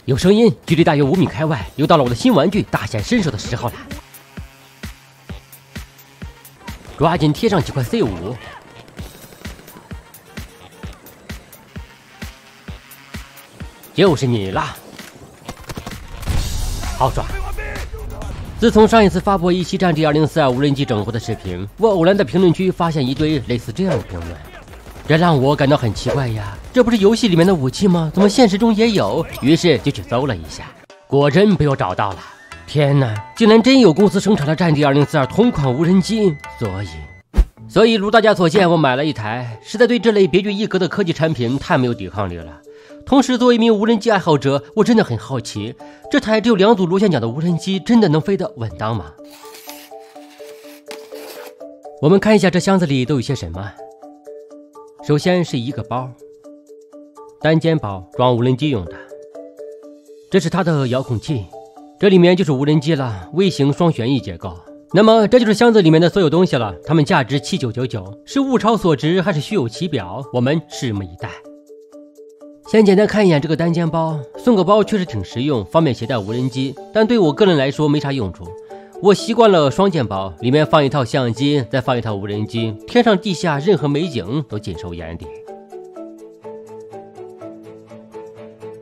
有声音，距离大约5米开外，又到了我的新玩具大显身手的时候了。抓紧贴上几块 C5，就是你啦，好爽！自从上一次发布一期《战地2042》无人机整活的视频，我偶然在评论区发现一堆类似这样的评论，这让我感到很奇怪呀，这不是游戏里面的武器吗？怎么现实中也有？于是就去搜了一下，果真被我找到了。天哪，竟然真有公司生产了《战地2042》同款无人机，所以如大家所见，我买了一台，实在对这类别具一格的科技产品太没有抵抗力了。同时作为一名无人机爱好者，我真的很好奇，这台只有2组螺旋桨的无人机真的能飞得稳当吗？我们看一下这箱子里都有些什么。首先是一个包，单肩包，装无人机用的。这是它的遥控器，这里面就是无人机了，微型双旋翼结构。那么这就是箱子里面的所有东西了，它们价值7999，是物超所值还是虚有其表？我们拭目以待。先简单看一眼这个单肩包，送个包确实挺实用，方便携带无人机，但对我个人来说没啥用处。我习惯了双肩包，里面放一套相机，再放一套无人机，天上地下任何美景都尽收眼底。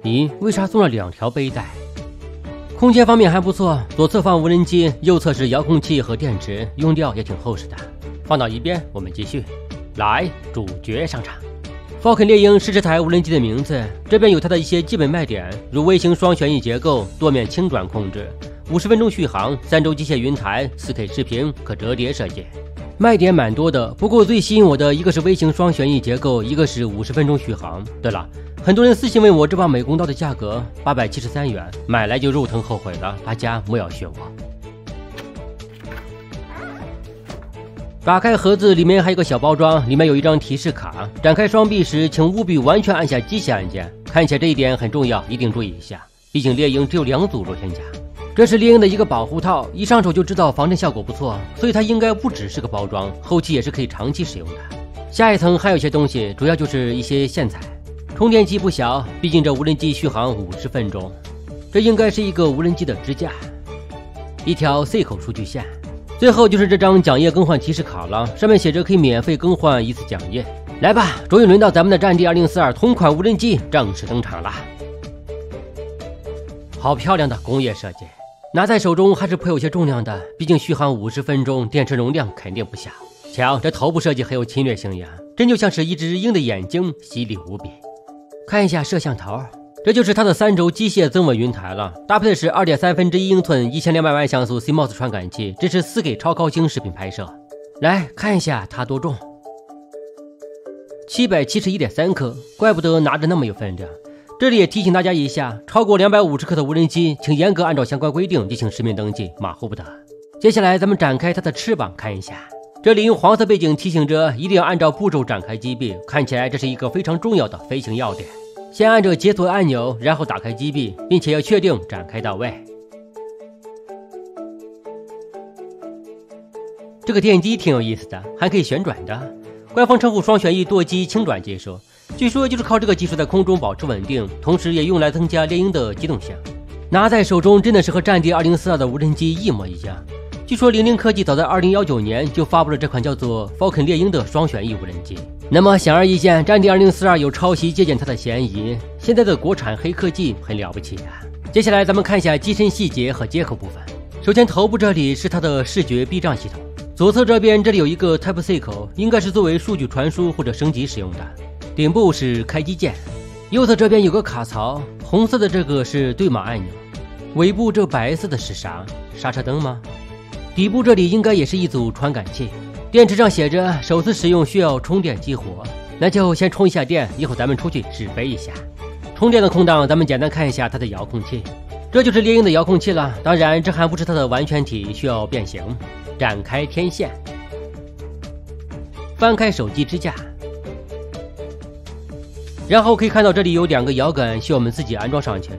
咦，为啥送了2条背带？空间方面还不错，左侧放无人机，右侧是遥控器和电池，用料也挺厚实的。放到一边，我们继续。来，主角上场。Falcon 猎鹰是这台无人机的名字，这边有它的一些基本卖点，如微型双旋翼结构、多面轻转控制、50分钟续航、3轴机械云台、4K 视频、可折叠设计。卖点蛮多的，不过最吸引我的一个是微型双旋翼结构，一个是50分钟续航。对了，很多人私信问我这把美工刀的价格873元，买来就肉疼后悔了，大家莫要学我。打开盒子，里面还有个小包装，里面有一张提示卡。展开双臂时，请务必完全按下机械按键，看起来这一点很重要，一定注意一下。毕竟猎鹰只有2组螺旋桨。这是猎鹰的一个保护套，一上手就知道防震效果不错，所以它应该不只是个包装，后期也是可以长期使用的。下一层还有些东西，主要就是一些线材。充电器不小，毕竟这无人机续航50分钟。这应该是一个无人机的支架，一条 C 口数据线。最后就是这张奖页更换提示卡了，上面写着可以免费更换1次奖页。来吧，终于轮到咱们的战地2042同款无人机正式登场了。好漂亮的工业设计，拿在手中还是颇有些重量的，毕竟续航50分钟，电池容量肯定不小。瞧，这头部设计很有侵略性呀，真就像是一只鹰的眼睛，犀利无比。看一下摄像头，这就是它的3轴机械增稳云台了，搭配的是2.3英寸1200万像素 CMOS 传感器，支持4K 超高清视频拍摄。来看一下它多重，771.3克，怪不得拿着那么有分量。这里也提醒大家一下，超过250克的无人机，请严格按照相关规定进行实名登记，马虎不得。接下来咱们展开它的翅膀看一下，这里用黄色背景提醒着一定要按照步骤展开机臂，看起来这是一个非常重要的飞行要点。先按着解锁按钮，然后打开机臂，并且要确定展开到位。这个电机挺有意思的，还可以旋转的，官方称呼双旋翼舵机轻转技术，据说就是靠这个技术在空中保持稳定，同时也用来增加猎鹰的机动性。拿在手中真的是和战地2042的无人机一模一样。据说零零科技早在2019年就发布了这款叫做 Falcon 猎鹰的双旋翼无人机。那么显而易见，战地2042有抄袭借鉴它的嫌疑。现在的国产黑科技很了不起啊！接下来咱们看一下机身细节和接口部分。首先头部这里是它的视觉避障系统，左侧这边这里有一个 Type-C 口，应该是作为数据传输或者升级使用的。顶部是开机键，右侧这边有个卡槽，红色的这个是对码按钮，尾部这白色的是啥？刹车灯吗？底部这里应该也是一组传感器。电池上写着首次使用需要充电激活，那就先充一下电，一会儿咱们出去试飞一下。充电的空档咱们简单看一下它的遥控器，这就是猎鹰的遥控器了，当然这还不是它的完全体，需要变形。展开天线，翻开手机支架，然后可以看到这里有2个摇杆需要我们自己安装上去。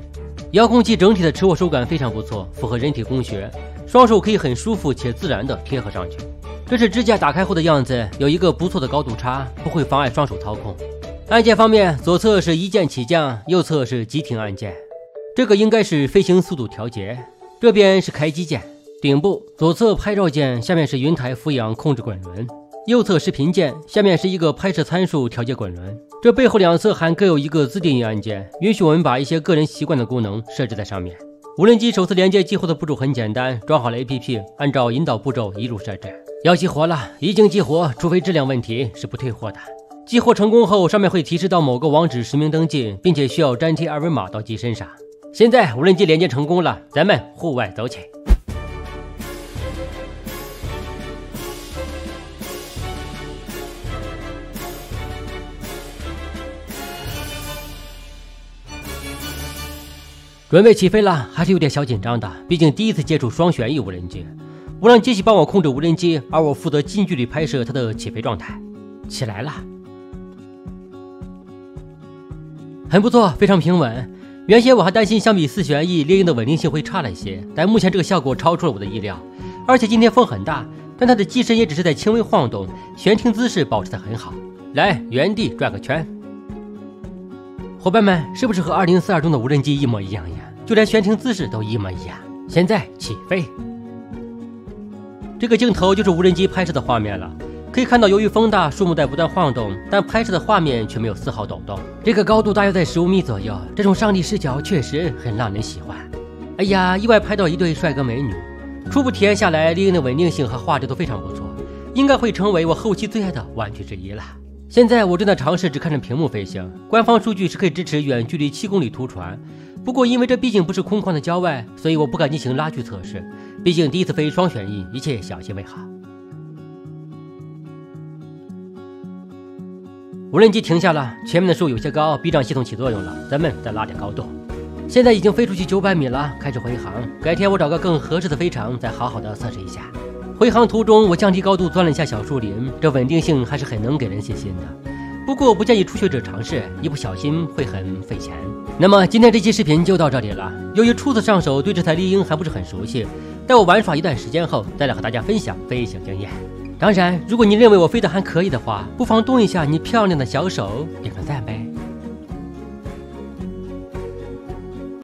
遥控器整体的持握手感非常不错，符合人体工学，双手可以很舒服且自然地贴合上去。这是支架打开后的样子，有一个不错的高度差，不会妨碍双手操控。按键方面，左侧是一键起降，右侧是急停按键。这个应该是飞行速度调节，这边是开机键，顶部左侧拍照键，下面是云台俯仰控制滚轮，右侧视频键，下面是一个拍摄参数调节滚轮。这背后两侧还各有一个自定义按键，允许我们把一些个人习惯的功能设置在上面。无人机首次连接激活的步骤很简单，装好了 APP， 按照引导步骤一路设置。要激活了，已经激活，除非质量问题是不退货的。激活成功后，上面会提示到某个网址实名登记，并且需要粘贴二维码到机身上。现在无人机连接成功了，咱们户外走起。准备起飞了，还是有点小紧张的，毕竟第一次接触双旋翼无人机。我让机器帮我控制无人机，而我负责近距离拍摄它的起飞状态。起来了，很不错，非常平稳。原先我还担心相比四旋翼猎鹰的稳定性会差了一些，但目前这个效果超出了我的意料。而且今天风很大，但它的机身也只是在轻微晃动，悬停姿势保持得很好。来，原地转个圈。伙伴们，是不是和2042中的无人机一模一样呀？就连悬停姿势都一模一样。现在起飞。这个镜头就是无人机拍摄的画面了。可以看到，由于风大，树木在不断晃动，但拍摄的画面却没有丝毫抖动。这个高度大约在15米左右，这种上帝视角确实很让人喜欢。哎呀，意外拍到一对帅哥美女。初步体验下来，猎鹰的稳定性和画质都非常不错，应该会成为我后期最爱的玩具之一了。现在我正在尝试只看着屏幕飞行，官方数据是可以支持远距离7公里图传，不过因为这毕竟不是空旷的郊外，所以我不敢进行拉锯测试，毕竟第一次飞双旋翼，一切小心为好。无人机停下了，前面的树有些高，避障系统起作用了，咱们再拉点高度。现在已经飞出去900米了，开始回航，改天我找个更合适的飞场再好好的测试一下。回航途中，我降低高度钻了一下小树林，这稳定性还是很能给人信心的。不过不建议初学者尝试，一不小心会很费钱。那么今天这期视频就到这里了。由于初次上手，对这台猎鹰还不是很熟悉，待我玩耍一段时间后，再来和大家分享飞行经验。当然，如果你认为我飞得还可以的话，不妨动一下你漂亮的小手，点个赞呗。